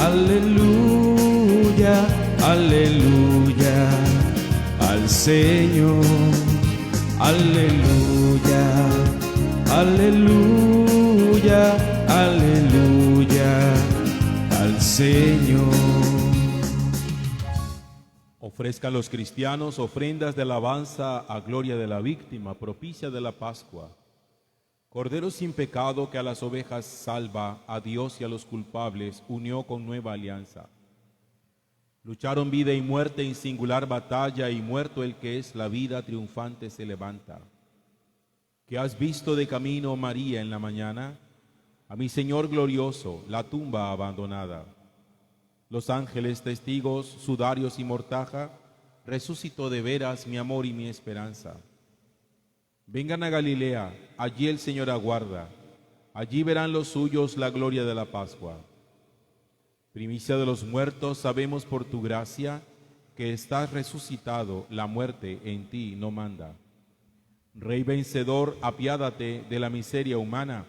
aleluya, aleluya al Señor. Aleluya, aleluya, aleluya al Señor. Ofrezcan los cristianos ofrendas de alabanza a gloria de la víctima propicia de la Pascua. Cordero sin pecado que a las ovejas salva, a Dios y a los culpables unió con nueva alianza. Lucharon vida y muerte en singular batalla, y muerto el que es la vida triunfante se levanta. ¿Qué has visto de camino, María, en la mañana? A mi Señor glorioso, la tumba abandonada. Los ángeles testigos, sudarios y mortaja, resucitó de veras mi amor y mi esperanza. Vengan a Galilea, allí el Señor aguarda, allí verán los suyos la gloria de la Pascua. Primicia de los muertos, sabemos por tu gracia que estás resucitado, la muerte en ti no manda. Rey vencedor, apiádate de la miseria humana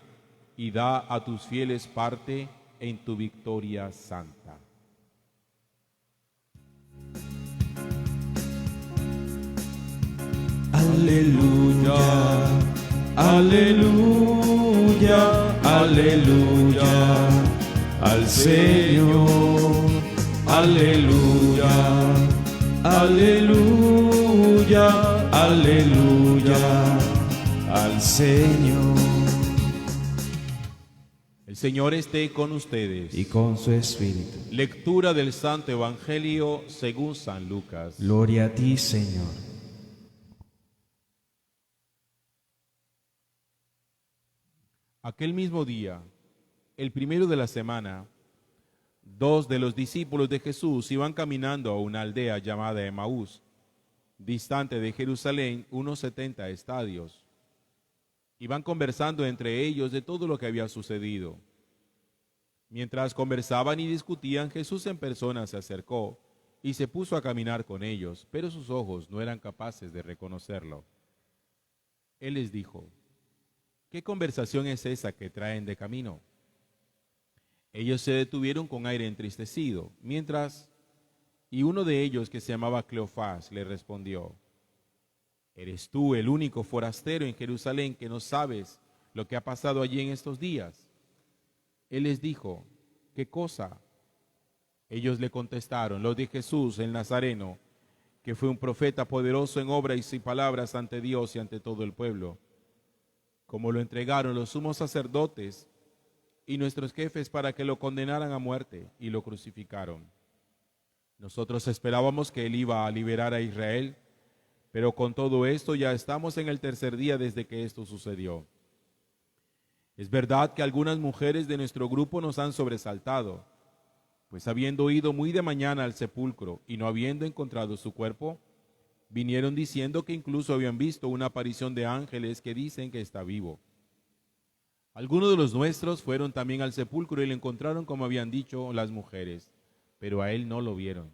y da a tus fieles parte en tu victoria santa. Aleluya, aleluya, aleluya al Señor. Aleluya, aleluya, aleluya al Señor. El Señor esté con ustedes. Y con su espíritu. Lectura del Santo Evangelio según San Lucas. Gloria a ti, Señor. Aquel mismo día, el primero de la semana, dos de los discípulos de Jesús iban caminando a una aldea llamada Emaús, distante de Jerusalén unos 70 estadios. Iban conversando entre ellos de todo lo que había sucedido. Mientras conversaban y discutían, Jesús en persona se acercó y se puso a caminar con ellos, pero sus ojos no eran capaces de reconocerlo. Él les dijo: ¿qué conversación es esa que traen de camino? Ellos se detuvieron con aire entristecido, y uno de ellos, que se llamaba Cleofás, le respondió: ¿eres tú el único forastero en Jerusalén que no sabes lo que ha pasado allí en estos días? Él les dijo: ¿qué cosa? Ellos le contestaron: lo de Jesús el Nazareno, que fue un profeta poderoso en obras y palabras ante Dios y ante todo el pueblo. Como lo entregaron los sumos sacerdotes y nuestros jefes para que lo condenaran a muerte, y lo crucificaron. Nosotros esperábamos que él iba a liberar a Israel, pero con todo esto ya estamos en el tercer día desde que esto sucedió. Es verdad que algunas mujeres de nuestro grupo nos han sobresaltado, pues habiendo ido muy de mañana al sepulcro y no habiendo encontrado su cuerpo, vinieron diciendo que incluso habían visto una aparición de ángeles que dicen que está vivo. Algunos de los nuestros fueron también al sepulcro y le encontraron como habían dicho las mujeres, pero a él no lo vieron.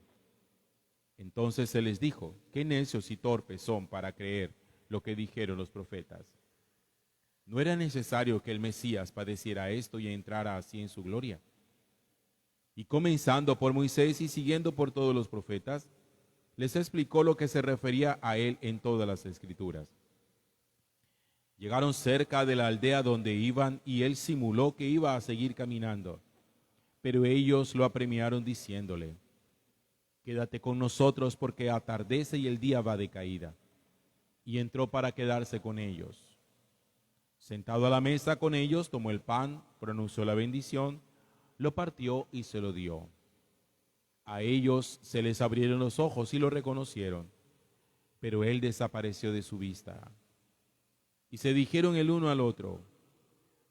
Entonces se les dijo: qué necios y torpes son para creer lo que dijeron los profetas. ¿No era necesario que el Mesías padeciera esto y entrara así en su gloria? Y comenzando por Moisés y siguiendo por todos los profetas, les explicó lo que se refería a él en todas las Escrituras. Llegaron cerca de la aldea donde iban y él simuló que iba a seguir caminando, pero ellos lo apremiaron diciéndole: quédate con nosotros porque atardece y el día va de caída. Y entró para quedarse con ellos. Sentado a la mesa con ellos, tomó el pan, pronunció la bendición, lo partió y se lo dio. A ellos se les abrieron los ojos y lo reconocieron, pero él desapareció de su vista. Y se dijeron el uno al otro: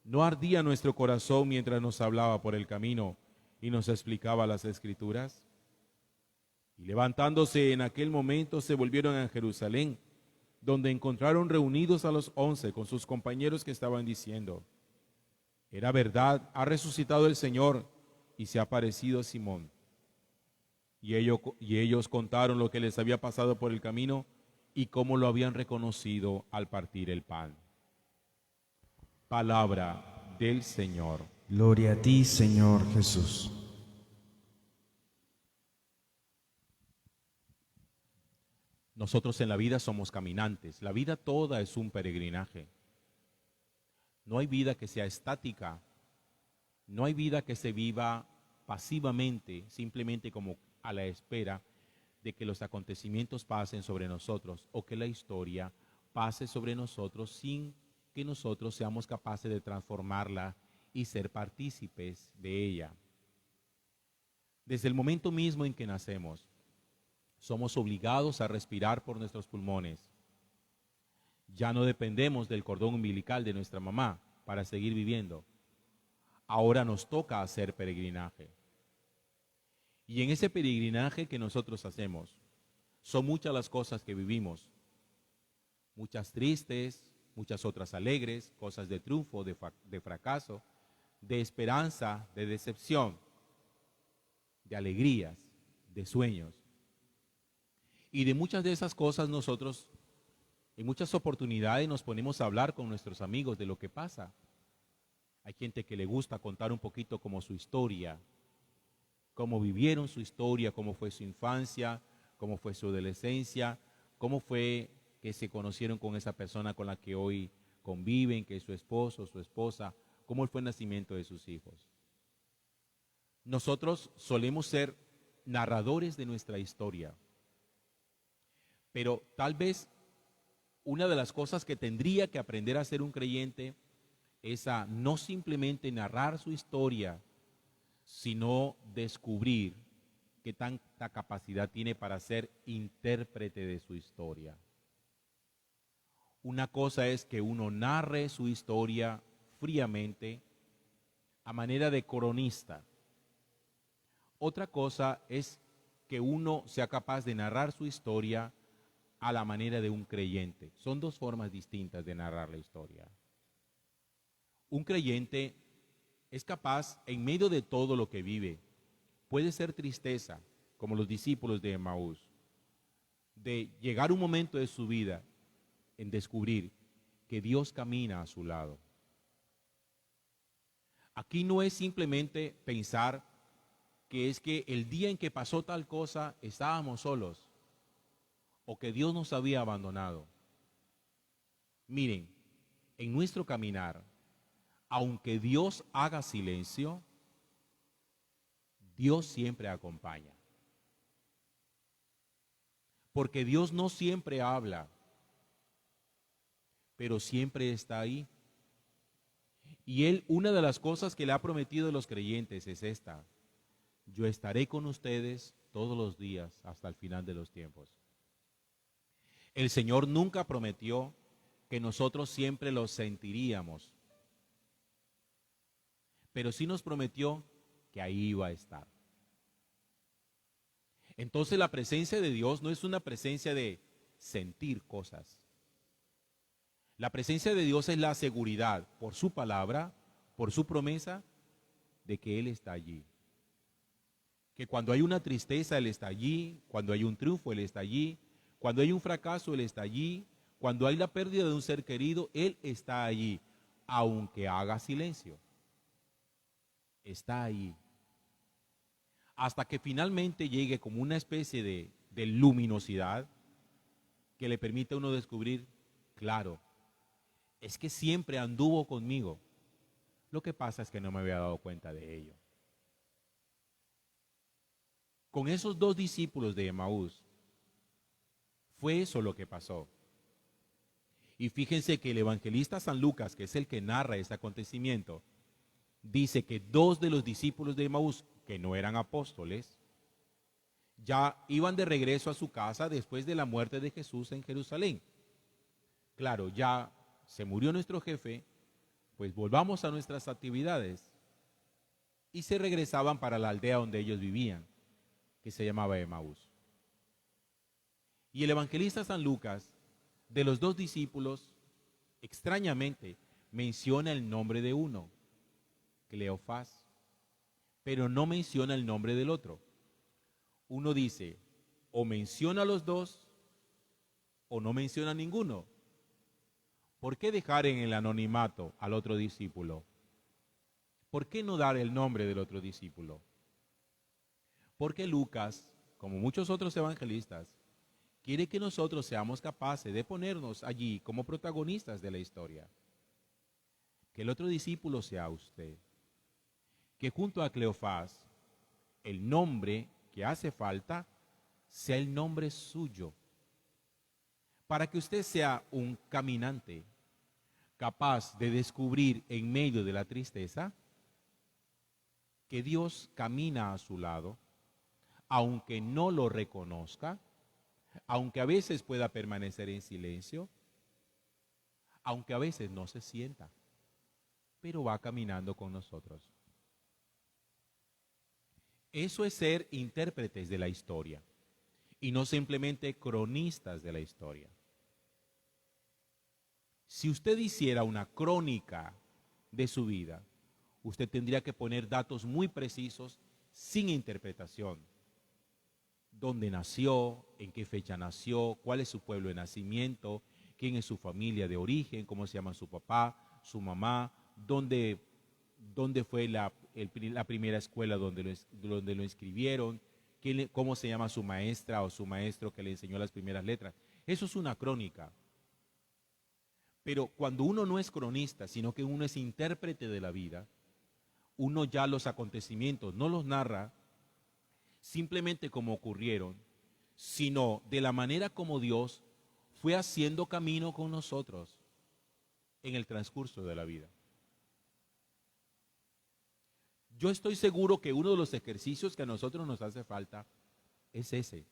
¿no ardía nuestro corazón mientras nos hablaba por el camino y nos explicaba las Escrituras? Y levantándose en aquel momento se volvieron a Jerusalén, donde encontraron reunidos a los 11 con sus compañeros que estaban diciendo: era verdad, ha resucitado el Señor y se ha aparecido a Simón. Y ellos contaron lo que les había pasado por el camino y cómo lo habían reconocido al partir el pan. Palabra del Señor. Gloria a ti, Señor Jesús. Nosotros en la vida somos caminantes. La vida toda es un peregrinaje. No hay vida que sea estática. No hay vida que se viva pasivamente, simplemente como a la espera de que los acontecimientos pasen sobre nosotros o que la historia pase sobre nosotros sin que nosotros seamos capaces de transformarla y ser partícipes de ella. Desde el momento mismo en que nacemos, somos obligados a respirar por nuestros pulmones. Ya no dependemos del cordón umbilical de nuestra mamá para seguir viviendo. Ahora nos toca hacer peregrinaje. Y en ese peregrinaje que nosotros hacemos, son muchas las cosas que vivimos. Muchas tristes, muchas otras alegres, cosas de triunfo, de fracaso, de esperanza, de decepción, de alegrías, de sueños. Y de muchas de esas cosas nosotros, en muchas oportunidades nos ponemos a hablar con nuestros amigos de lo que pasa. Hay gente que le gusta contar un poquito como su historia, cómo vivieron su historia, cómo fue su infancia, cómo fue su adolescencia, cómo fue que se conocieron con esa persona con la que hoy conviven, que es su esposo, su esposa, cómo fue el nacimiento de sus hijos. Nosotros solemos ser narradores de nuestra historia, pero tal vez una de las cosas que tendría que aprender a ser un creyente es a no simplemente narrar su historia, sino descubrir qué tanta capacidad tiene para ser intérprete de su historia. Una cosa es que uno narre su historia fríamente, a manera de cronista. Otra cosa es que uno sea capaz de narrar su historia a la manera de un creyente. Son dos formas distintas de narrar la historia. Un creyente es capaz, en medio de todo lo que vive, puede ser tristeza, como los discípulos de Emaús, de llegar un momento de su vida en descubrir que Dios camina a su lado. Aquí no es simplemente pensar que es que el día en que pasó tal cosa estábamos solos o que Dios nos había abandonado. Miren, en nuestro caminar, aunque Dios haga silencio, Dios siempre acompaña. Porque Dios no siempre habla, pero siempre está ahí. Y Él, una de las cosas que le ha prometido a los creyentes es esta: yo estaré con ustedes todos los días hasta el final de los tiempos. El Señor nunca prometió que nosotros siempre lo sentiríamos, pero sí nos prometió que ahí iba a estar. Entonces la presencia de Dios no es una presencia de sentir cosas. La presencia de Dios es la seguridad por su palabra, por su promesa, de que Él está allí. Que cuando hay una tristeza, Él está allí. Cuando hay un triunfo, Él está allí. Cuando hay un fracaso, Él está allí. Cuando hay la pérdida de un ser querido, Él está allí. Aunque haga silencio, está allí. Hasta que finalmente llegue como una especie de luminosidad que le permite a uno descubrir, claro, es que siempre anduvo conmigo. Lo que pasa es que no me había dado cuenta de ello. Con esos dos discípulos de Emaús, fue eso lo que pasó. Y fíjense que el evangelista San Lucas, que es el que narra este acontecimiento, dice que dos de los discípulos de Emaús, que no eran apóstoles, ya iban de regreso a su casa después de la muerte de Jesús en Jerusalén. Claro, ya se murió nuestro jefe, pues volvamos a nuestras actividades. Y se regresaban para la aldea donde ellos vivían, que se llamaba Emaús. Y el evangelista San Lucas, de los dos discípulos, extrañamente menciona el nombre de uno, Cleofás, pero no menciona el nombre del otro. Uno dice, o menciona a los dos, o no menciona a ninguno. ¿Por qué dejar en el anonimato al otro discípulo? ¿Por qué no dar el nombre del otro discípulo? Porque Lucas, como muchos otros evangelistas, quiere que nosotros seamos capaces de ponernos allí como protagonistas de la historia. Que el otro discípulo sea usted. Que junto a Cleofás, el nombre que hace falta sea el nombre suyo. Para que usted sea un caminante capaz de descubrir en medio de la tristeza que Dios camina a su lado, aunque no lo reconozca, aunque a veces pueda permanecer en silencio, aunque a veces no se sienta, pero va caminando con nosotros. Eso es ser intérpretes de la historia y no simplemente cronistas de la historia. Si usted hiciera una crónica de su vida, usted tendría que poner datos muy precisos, sin interpretación. Dónde nació, en qué fecha nació, cuál es su pueblo de nacimiento, quién es su familia de origen, cómo se llama su papá, su mamá, dónde fue la primera escuela donde lo inscribieron, cómo se llama su maestra o su maestro que le enseñó las primeras letras. Eso es una crónica. Pero cuando uno no es cronista, sino que uno es intérprete de la vida, uno ya los acontecimientos no los narra simplemente como ocurrieron, sino de la manera como Dios fue haciendo camino con nosotros en el transcurso de la vida. Yo estoy seguro que uno de los ejercicios que a nosotros nos hace falta es ese.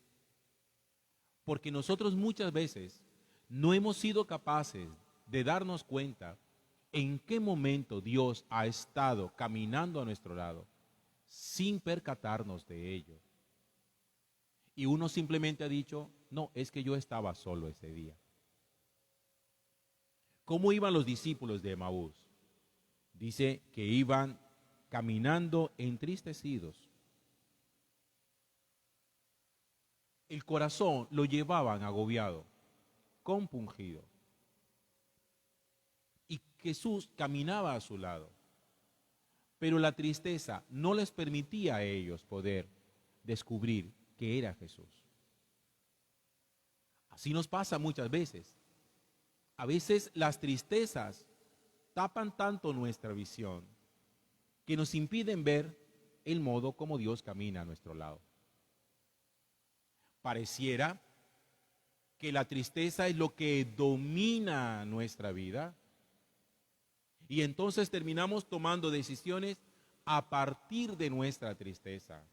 Porque nosotros muchas veces no hemos sido capaces de darnos cuenta en qué momento Dios ha estado caminando a nuestro lado sin percatarnos de ello. Y uno simplemente ha dicho, no, es que yo estaba solo ese día. ¿Cómo iban los discípulos de Emaús? Dice que iban caminando entristecidos. El corazón lo llevaban agobiado, compungido. Y Jesús caminaba a su lado. Pero la tristeza no les permitía a ellos poder descubrir que era Jesús. Así nos pasa muchas veces. A veces las tristezas tapan tanto nuestra visión que nos impiden ver el modo como Dios camina a nuestro lado. Pareciera que la tristeza es lo que domina nuestra vida y entonces terminamos tomando decisiones a partir de nuestra tristeza.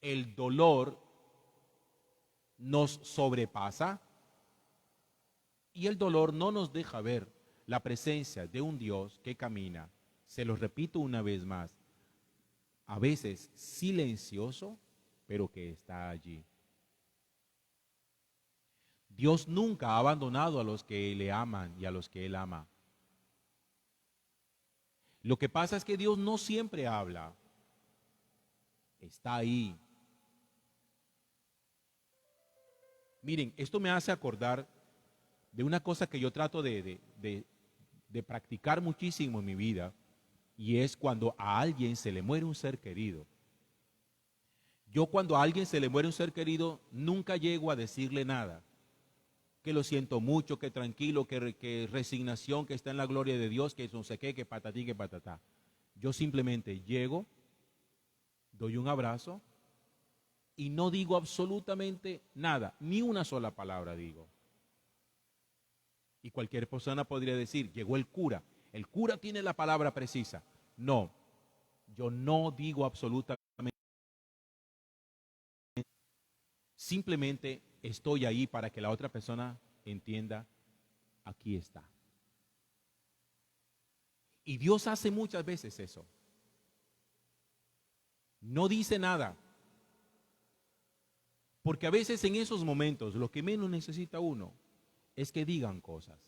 El dolor nos sobrepasa y el dolor no nos deja ver la presencia de un Dios que camina, se lo repito una vez más, a veces silencioso, pero que está allí. Dios nunca ha abandonado a los que le aman y a los que Él ama. Lo que pasa es que Dios no siempre habla, está ahí. Miren, esto me hace acordar de una cosa que yo trato de practicar muchísimo en mi vida, y es cuando a alguien se le muere un ser querido. Yo cuando a alguien se le muere un ser querido, nunca llego a decirle nada. Que lo siento mucho, que tranquilo, que resignación, que está en la gloria de Dios, que no sé qué, que patatí, que patatá. Yo simplemente llego, doy un abrazo y no digo absolutamente nada, ni una sola palabra digo. Y cualquier persona podría decir, llegó el cura tiene la palabra precisa. No, yo no digo absolutamente. Simplemente estoy ahí para que la otra persona entienda, aquí está. Y Dios hace muchas veces eso. No dice nada. Porque a veces en esos momentos lo que menos necesita uno es que digan cosas.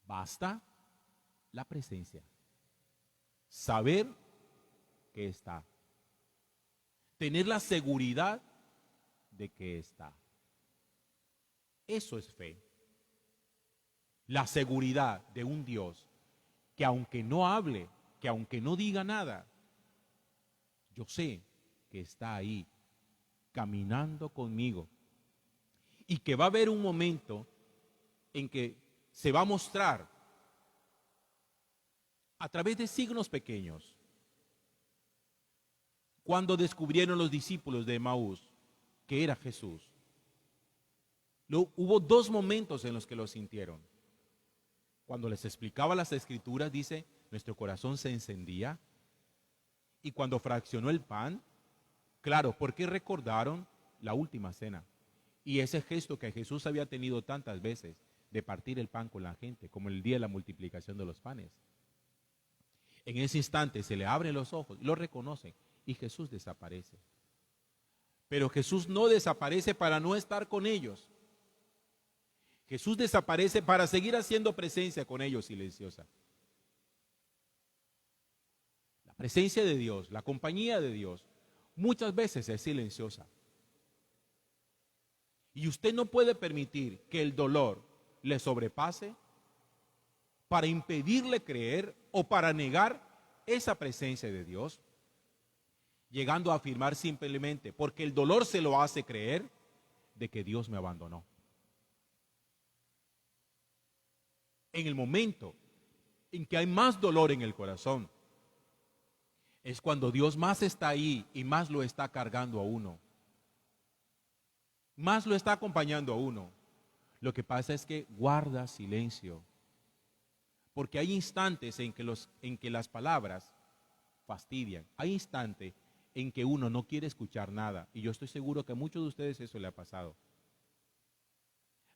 Basta la presencia. Saber que está. Tener la seguridad de que está. Eso es fe. La seguridad de un Dios que aunque no hable, que aunque no diga nada, yo sé que está ahí caminando conmigo. Y que va a haber un momento en que se va a mostrar a través de signos pequeños. Cuando descubrieron los discípulos de Emaús que era Jesús, hubo dos momentos en los que lo sintieron. Cuando les explicaba las Escrituras, dice, nuestro corazón se encendía. Y cuando fraccionó el pan, claro, porque recordaron la última cena. Y ese gesto que Jesús había tenido tantas veces de partir el pan con la gente, como el día de la multiplicación de los panes. En ese instante se le abren los ojos, lo reconocen y Jesús desaparece. Pero Jesús no desaparece para no estar con ellos. Jesús desaparece para seguir haciendo presencia con ellos silenciosa. La presencia de Dios, la compañía de Dios, muchas veces es silenciosa. Y usted no puede permitir que el dolor le sobrepase para impedirle creer o para negar esa presencia de Dios, llegando a afirmar simplemente, porque el dolor se lo hace creer, de que Dios me abandonó. En el momento en que hay más dolor en el corazón, es cuando Dios más está ahí y más lo está cargando a uno. Más lo está acompañando a uno. Lo que pasa es que guarda silencio. Porque hay instantes en que las palabras fastidian. Hay instantes en que uno no quiere escuchar nada. Y yo estoy seguro que a muchos de ustedes eso le ha pasado.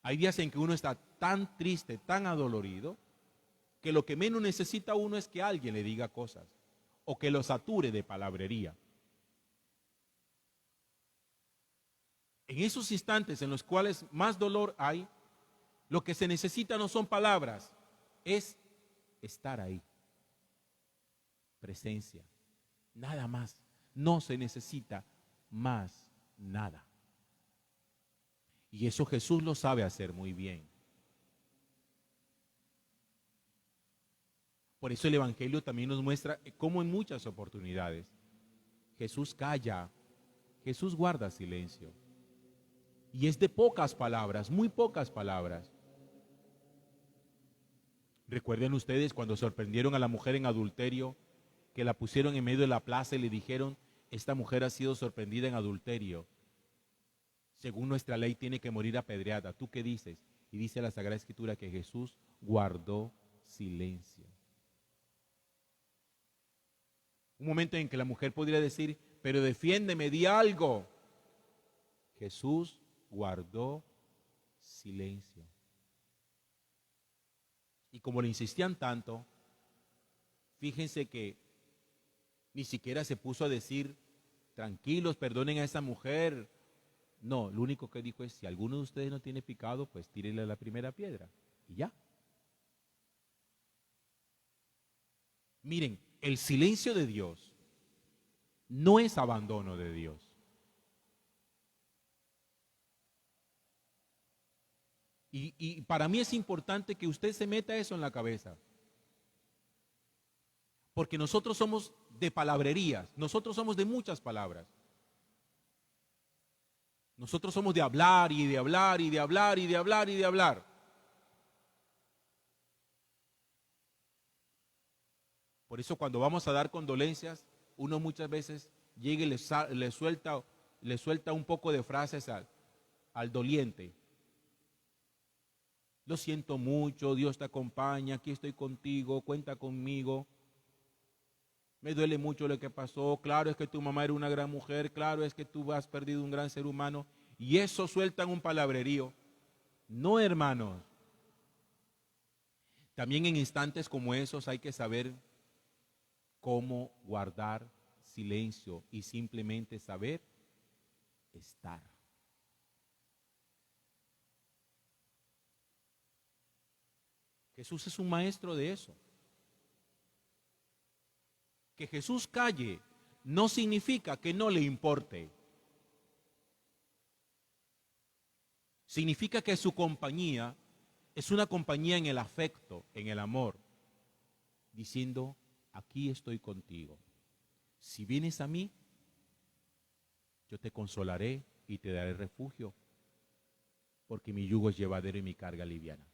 Hay días en que uno está tan triste, tan adolorido, que lo que menos necesita uno es que alguien le diga cosas o que lo sature de palabrería. En esos instantes en los cuales más dolor hay, lo que se necesita no son palabras, es estar ahí. Presencia. Nada más. No se necesita más nada. Y eso Jesús lo sabe hacer muy bien. Por eso el Evangelio también nos muestra cómo en muchas oportunidades Jesús calla, Jesús guarda silencio. Y es de pocas palabras, muy pocas palabras. ¿Recuerden ustedes cuando sorprendieron a la mujer en adulterio, que la pusieron en medio de la plaza y le dijeron, esta mujer ha sido sorprendida en adulterio? Según nuestra ley tiene que morir apedreada. ¿Tú qué dices? Y dice la Sagrada Escritura que Jesús guardó silencio. Un momento en que la mujer podría decir, pero defiéndeme, di algo. Jesús guardó silencio. Y como le insistían tanto, fíjense que ni siquiera se puso a decir, tranquilos, perdonen a esa mujer. No, lo único que dijo es, si alguno de ustedes no tiene pecado, pues tírenle la primera piedra. Y ya. Miren, el silencio de Dios no es abandono de Dios. Y para mí es importante que usted se meta eso en la cabeza. Porque nosotros somos de palabrerías, nosotros somos de muchas palabras. Nosotros somos de hablar y de hablar y de hablar y de hablar y de hablar. Por eso cuando vamos a dar condolencias, uno muchas veces llega y le suelta un poco de frases al doliente. Lo siento mucho, Dios te acompaña, aquí estoy contigo, cuenta conmigo. Me duele mucho lo que pasó, claro es que tu mamá era una gran mujer, claro es que tú has perdido un gran ser humano. Y eso sueltan un palabrerío. No, hermanos. También en instantes como esos hay que saber cómo guardar silencio y simplemente saber estar. Jesús es un maestro de eso. Que Jesús calle no significa que no le importe. Significa que su compañía es una compañía en el afecto, en el amor, diciendo, aquí estoy contigo. Si vienes a mí, Yo te consolaré y te daré refugio, porque mi yugo es llevadero y mi carga liviana.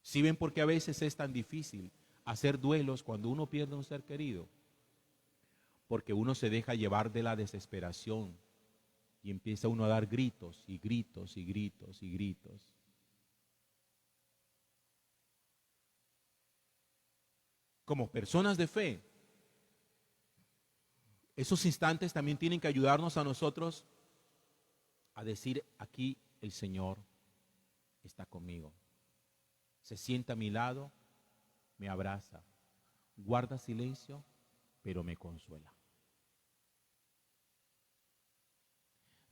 ¿Sí ven por qué a veces es tan difícil hacer duelos cuando uno pierde un ser querido? Porque uno se deja llevar de la desesperación y empieza uno a dar gritos y gritos y gritos y gritos. Como personas de fe, esos instantes también tienen que ayudarnos a nosotros a decir: aquí el Señor está conmigo. Se sienta a mi lado, me abraza, guarda silencio, pero me consuela.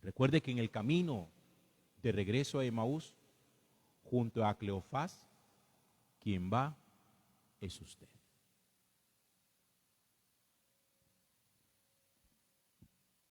Recuerde que en el camino de regreso a Emaús, junto a Cleofás, quien va es usted.